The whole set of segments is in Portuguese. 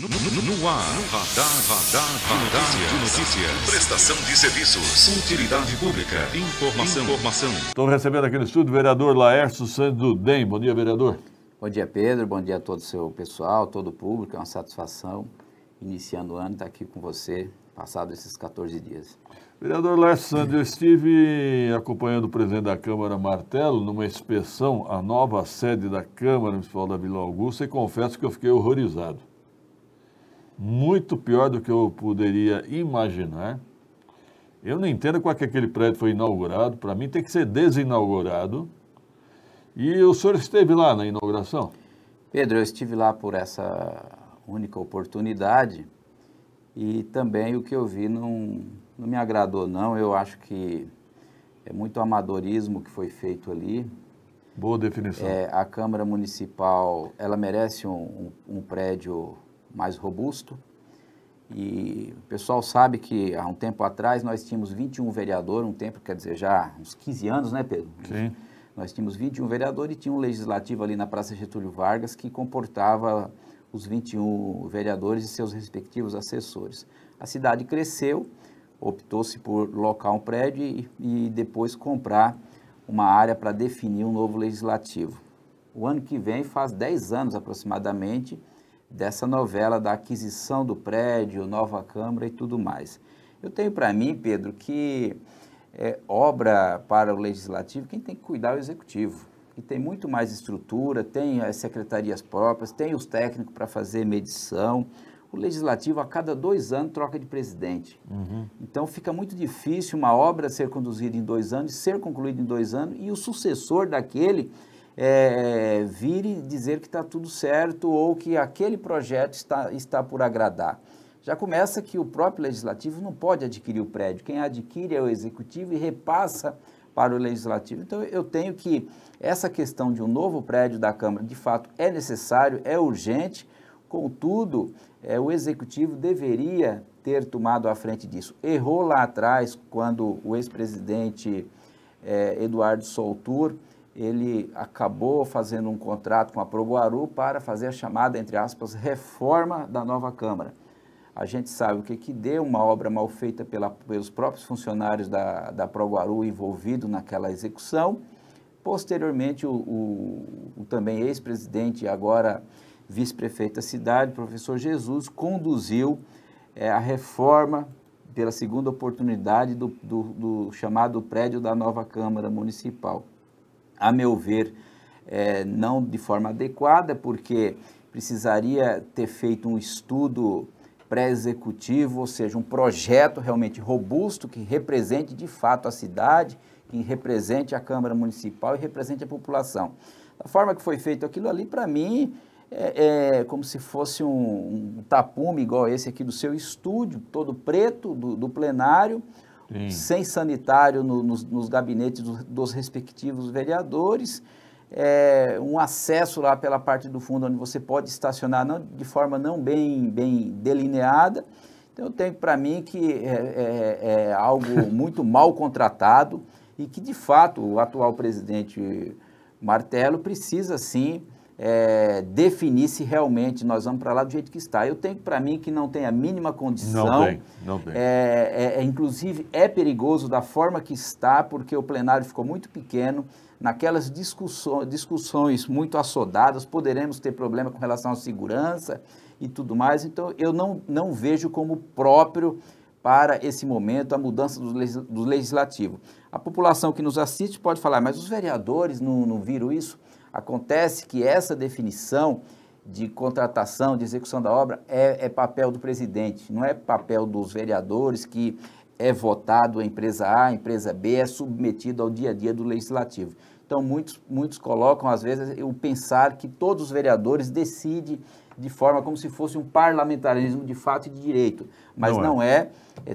No ar, radar de notícias. Prestação de serviços. Utilidade pública. Informação. Estou recebendo aqui no estúdio o vereador Laércio Santos do DEM. Bom dia, vereador. Bom dia, Pedro. Bom dia a todo o seu pessoal, todo o público. É uma satisfação, iniciando o ano, estar aqui com você, passado esses 14 dias. Vereador Laércio Santos, eu estive acompanhando o presidente da Câmara, Martelo, numa inspeção à nova sede da Câmara Municipal da Vila Augusta e confesso que eu fiquei horrorizado. Muito pior do que eu poderia imaginar. Eu não entendo como é que aquele prédio foi inaugurado. Para mim tem que ser desinaugurado. E o senhor esteve lá na inauguração? Pedro, eu estive lá por essa única oportunidade e também o que eu vi não me agradou, não. Eu acho que é muito amadorismo que foi feito ali. Boa definição. A Câmara Municipal, ela merece um prédio mais robusto. E o pessoal sabe que há um tempo atrás nós tínhamos 21 vereadores, um tempo, quer dizer, já uns 15 anos, né, Pedro? Sim. Nós tínhamos 21 vereadores e tinha um legislativo ali na Praça Getúlio Vargas que comportava os 21 vereadores e seus respectivos assessores. A cidade cresceu, optou-se por locar um prédio e depois comprar uma área para definir um novo legislativo. O ano que vem faz 10 anos aproximadamente dessa novela da aquisição do prédio, nova Câmara e tudo mais. Eu tenho para mim, Pedro, que obra para o Legislativo, quem tem que cuidar é o Executivo, que tem muito mais estrutura, tem as secretarias próprias, tem os técnicos para fazer medição. O Legislativo, a cada 2 anos, troca de presidente. Então, fica muito difícil uma obra ser conduzida em 2 anos, ser concluída em 2 anos, e o sucessor daquele vir e dizer que está tudo certo ou que aquele projeto está por agradar. Já começa que o próprio Legislativo não pode adquirir o prédio. Quem adquire é o Executivo e repassa para o Legislativo. Então, eu tenho que essa questão de um novo prédio da Câmara, de fato, é necessário, é urgente. Contudo, o Executivo deveria ter tomado a frente disso. Errou lá atrás, quando o ex-presidente Eduardo Soltur, ele acabou fazendo um contrato com a Proguaru para fazer a chamada, entre aspas, reforma da nova Câmara. A gente sabe o que deu, uma obra mal feita pelos próprios funcionários da Proguaru envolvidos naquela execução. Posteriormente, o também ex-presidente, agora vice-prefeito da cidade, professor Jesus, conduziu a reforma pela segunda oportunidade do chamado prédio da nova Câmara Municipal. A meu ver, não de forma adequada, porque precisaria ter feito um estudo pré-executivo, ou seja, um projeto realmente robusto que represente de fato a cidade, que represente a Câmara Municipal e represente a população. Da forma que foi feito aquilo ali, para mim, é como se fosse um tapume igual esse aqui do seu estúdio, todo preto, do plenário, sim, sem sanitário nos gabinetes dos respectivos vereadores, um acesso lá pela parte do fundo onde você pode estacionar de forma não bem delineada. Então, eu tenho para mim que é algo muito mal contratado e que, de fato, o atual presidente Martelo precisa, sim, definir se realmente nós vamos para lá do jeito que está. Eu tenho para mim que não tem a mínima condição. Não tem. Inclusive, é perigoso da forma que está, porque o plenário ficou muito pequeno. Naquelas discussões muito assodadas, poderemos ter problema com relação à segurança e tudo mais. Então, eu não vejo como próprio para esse momento a mudança do legislativo. A população que nos assiste pode falar, mas os vereadores não viram isso? Acontece que essa definição de contratação, de execução da obra é papel do presidente, não é papel dos vereadores que é votado a empresa A, a empresa B, é submetido ao dia a dia do legislativo. Então, muitos colocam, às vezes, o pensar que todos os vereadores decidem de forma como se fosse um parlamentarismo de fato e de direito, mas não é.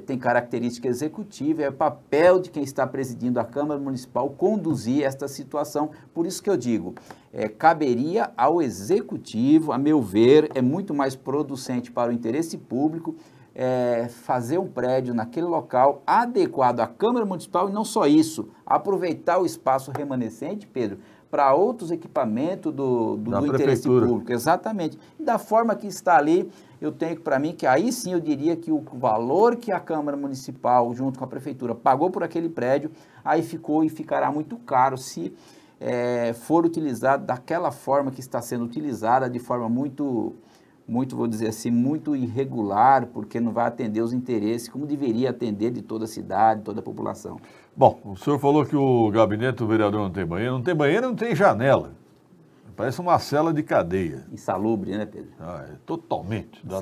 Tem característica executiva, é papel de quem está presidindo a Câmara Municipal conduzir esta situação. Por isso que eu digo, caberia ao Executivo, a meu ver, é muito mais producente para o interesse público, fazer um prédio naquele local adequado à Câmara Municipal e não só isso, aproveitar o espaço remanescente, Pedro, para outros equipamentos do interesse prefeitura. público. Exatamente. E da forma que está ali, eu tenho para mim que aí sim eu diria que o valor que a Câmara Municipal, junto com a Prefeitura, pagou por aquele prédio, aí ficou e ficará muito caro se for utilizado daquela forma que está sendo utilizada, de forma muito, vou dizer assim, muito irregular, porque não vai atender os interesses como deveria atender de toda a cidade, toda a população. Bom, o senhor falou que o gabinete do vereador não tem banheiro. Não tem banheiro, não tem janela. Parece uma cela de cadeia. Insalubre, né, Pedro? Totalmente. Dá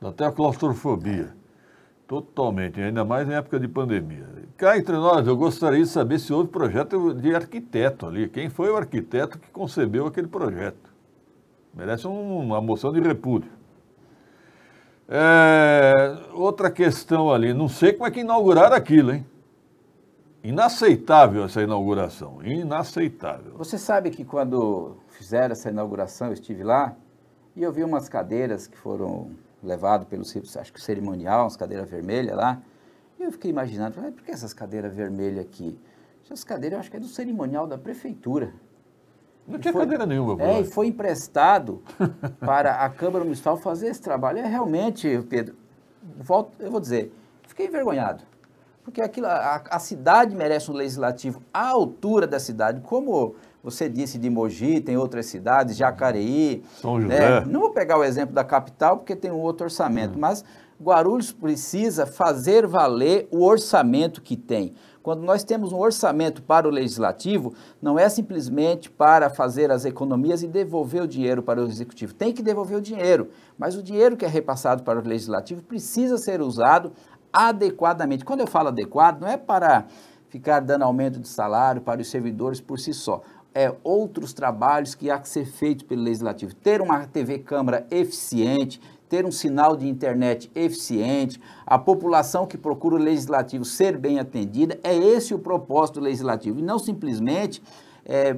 até a claustrofobia. Totalmente, ainda mais em época de pandemia. Cá entre nós, eu gostaria de saber se houve projeto de arquiteto ali. Quem foi o arquiteto que concebeu aquele projeto? Merece uma moção de repúdio. Outra questão ali, não sei como é que inauguraram aquilo, hein? Inaceitável essa inauguração, inaceitável. Você sabe que quando fizeram essa inauguração, eu estive lá e eu vi umas cadeiras que foram levadas pelo, acho que cerimonial, umas cadeiras vermelhas lá, e eu fiquei imaginando, por que essas cadeiras vermelhas aqui? Essas cadeiras eu acho que é do cerimonial da prefeitura. Não tinha cadeira nenhuma. E foi emprestado para a Câmara Municipal fazer esse trabalho. Realmente, Pedro, eu vou dizer, fiquei envergonhado. Porque aquilo, a cidade merece um legislativo à altura da cidade, como você disse de Mogi, tem outras cidades, Jacareí. São José. Não vou pegar o exemplo da capital, porque tem um outro orçamento, mas Guarulhos precisa fazer valer o orçamento que tem. Quando nós temos um orçamento para o legislativo, não é simplesmente para fazer as economias e devolver o dinheiro para o executivo. Tem que devolver o dinheiro, mas o dinheiro que é repassado para o legislativo precisa ser usado adequadamente. Quando eu falo adequado, não é para ficar dando aumento de salário para os servidores por si só. Outros trabalhos que há que ser feitos pelo Legislativo. Ter uma TV Câmara eficiente, ter um sinal de internet eficiente, a população que procura o Legislativo ser bem atendida, é esse o propósito do Legislativo. E não simplesmente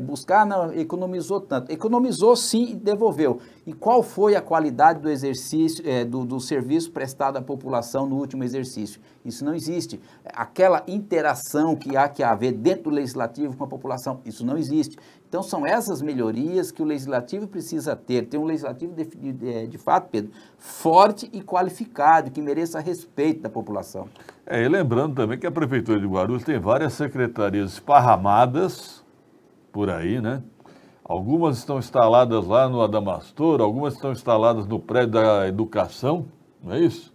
buscar, não, economizou tanto. Economizou sim e devolveu. E qual foi a qualidade do exercício, do serviço prestado à população no último exercício? Isso não existe. Aquela interação que há que haver dentro do Legislativo com a população, isso não existe. Então são essas melhorias que o Legislativo precisa ter. Ter um Legislativo de fato, Pedro, forte e qualificado, que mereça respeito da população. E lembrando também que a Prefeitura de Guarulhos tem várias secretarias esparramadas por aí, né? Algumas estão instaladas lá no Adamastor, algumas estão instaladas no prédio da Educação, não é isso?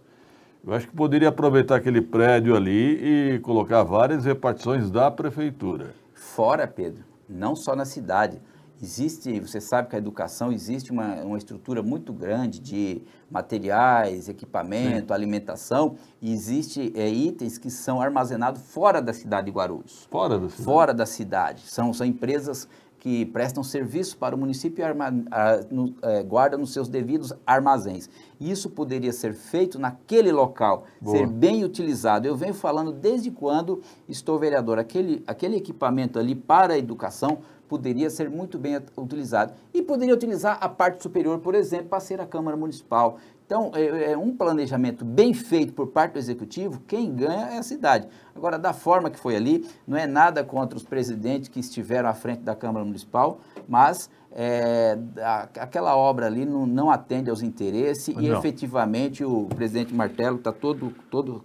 Eu acho que poderia aproveitar aquele prédio ali e colocar várias repartições da Prefeitura. Fora, Pedro, não só na cidade. Existe, você sabe que a educação existe uma estrutura muito grande de materiais, equipamento, alimentação, e existe itens que são armazenados fora da cidade de Guarulhos. Fora da cidade? Fora da cidade. São empresas que prestam serviço para o município e guardam nos seus devidos armazéns. Isso poderia ser feito naquele local, ser bem utilizado. Eu venho falando desde quando estou vereador, aquele equipamento ali para a educação poderia ser muito bem utilizado. E poderia utilizar a parte superior, por exemplo, para ser a Câmara Municipal. Então, é um planejamento bem feito por parte do Executivo, quem ganha é a cidade. Agora, da forma que foi ali, não é nada contra os presidentes que estiveram à frente da Câmara Municipal, mas aquela obra ali não atende aos interesses e efetivamente o presidente Martello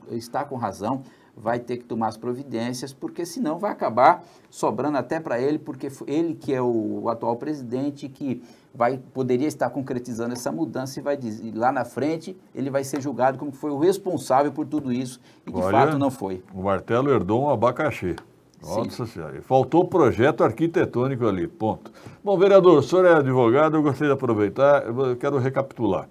está com razão, vai ter que tomar as providências, porque senão vai acabar sobrando até para ele, porque ele que é o atual presidente que poderia estar concretizando essa mudança e vai dizer, lá na frente ele vai ser julgado como que foi o responsável por tudo isso e de fato não foi. O Martello herdou um abacaxi. Nossa Senhora. Faltou projeto arquitetônico ali, ponto. Bom, vereador, o senhor é advogado, eu gostaria de aproveitar, eu quero recapitular.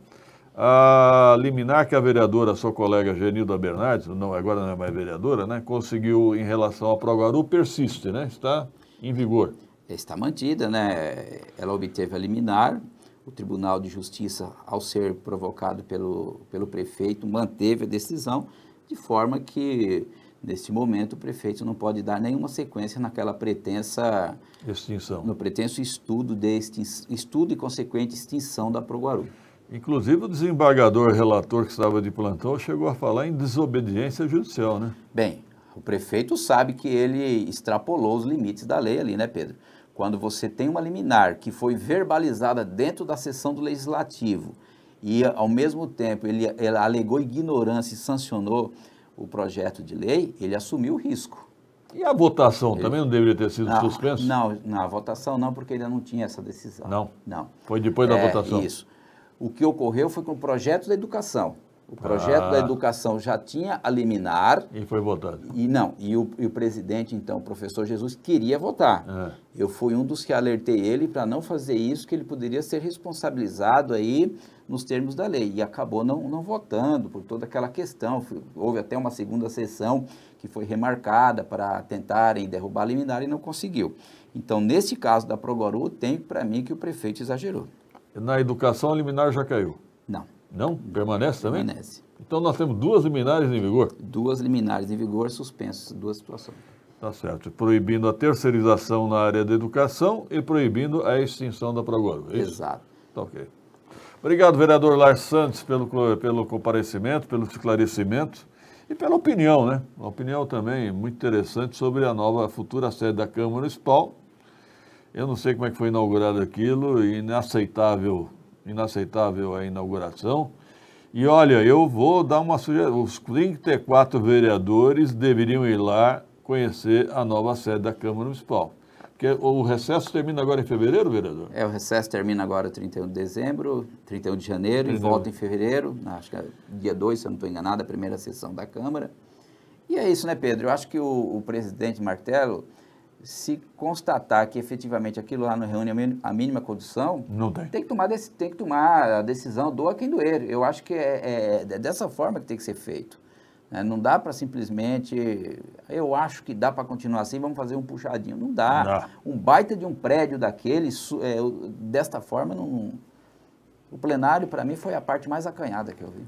A liminar que a vereadora, sua colega Genilda Bernardes, agora não é mais vereadora, né, conseguiu em relação ao Proguaru, persiste, né? Está em vigor. Está mantida, né? Ela obteve a liminar, o Tribunal de Justiça, ao ser provocado pelo prefeito, manteve a decisão, de forma que, neste momento, o prefeito não pode dar nenhuma sequência naquela pretensa extinção. No pretenso estudo e consequente extinção da Proguaru. Inclusive, o desembargador relator que estava de plantão chegou a falar em desobediência judicial, né? Bem, o prefeito sabe que ele extrapolou os limites da lei ali, né, Pedro? Quando você tem uma liminar que foi verbalizada dentro da sessão do Legislativo e, ao mesmo tempo, ele alegou ignorância e sancionou o projeto de lei, ele assumiu o risco. E a votação também não deveria ter sido suspensa? Não, a votação não, porque ainda não tinha essa decisão. Não? Foi depois da votação? Isso. O que ocorreu foi com o projeto da educação. O projeto da educação já tinha a liminar. E foi votado. E o presidente, então, o professor Jesus, queria votar. Eu fui um dos que alertei ele para não fazer isso, que ele poderia ser responsabilizado aí nos termos da lei. E acabou não votando por toda aquela questão. Houve até uma segunda sessão que foi remarcada para tentarem derrubar a liminar e não conseguiu. Então, nesse caso da Progoru, tem para mim que o prefeito exagerou. Na educação, a liminar já caiu? Não. Não? Permanece também? Permanece. Então nós temos 2 liminares em vigor? 2 liminares em vigor, suspensas, 2 situações. Tá certo. Proibindo a terceirização na área da educação e proibindo a extinção da Progoru. Exato. Tá ok. Obrigado, vereador Lars Santos, pelo comparecimento, pelo esclarecimento e pela opinião, né? Uma opinião também muito interessante sobre a nova futura sede da Câmara Municipal. Eu não sei como é que foi inaugurado aquilo, inaceitável a inauguração. E olha, eu vou dar uma sugestão, os 34 vereadores deveriam ir lá conhecer a nova sede da Câmara Municipal. Porque o recesso termina agora em fevereiro, vereador? O recesso termina agora 31 de dezembro, 31 de janeiro e volta em fevereiro, acho que é dia 2, se eu não estou enganado, a primeira sessão da Câmara. E é isso, né, Pedro? Eu acho que o presidente Martello, se constatar que efetivamente aquilo lá não reúne a mínima condição, tem que tomar a decisão, doa quem doer. Eu acho que é dessa forma que tem que ser feito. Não dá para simplesmente, eu acho que dá para continuar assim, vamos fazer um puxadinho. Não dá. Um baita de um prédio daquele, desta forma, não. O plenário, para mim, foi a parte mais acanhada que eu vi.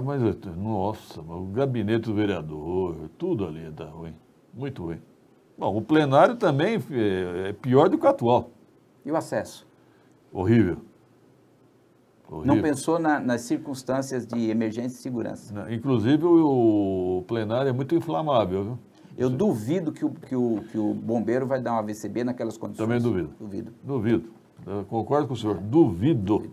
Mas, nossa, o gabinete do vereador, tudo ali está ruim, muito ruim. Bom, o plenário também é pior do que o atual. E o acesso? Horrível. Não pensou nas circunstâncias de emergência e segurança? Não, inclusive, o plenário é muito inflamável, viu? Eu duvido que o bombeiro vai dar uma AVCB naquelas condições. Também duvido. Duvido. Eu concordo com o senhor. Duvido.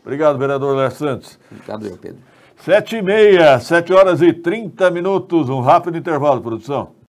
Obrigado, vereador Lars Santos. Obrigado, Pedro. 7h30, 7 horas e 30 minutos. Um rápido intervalo, produção.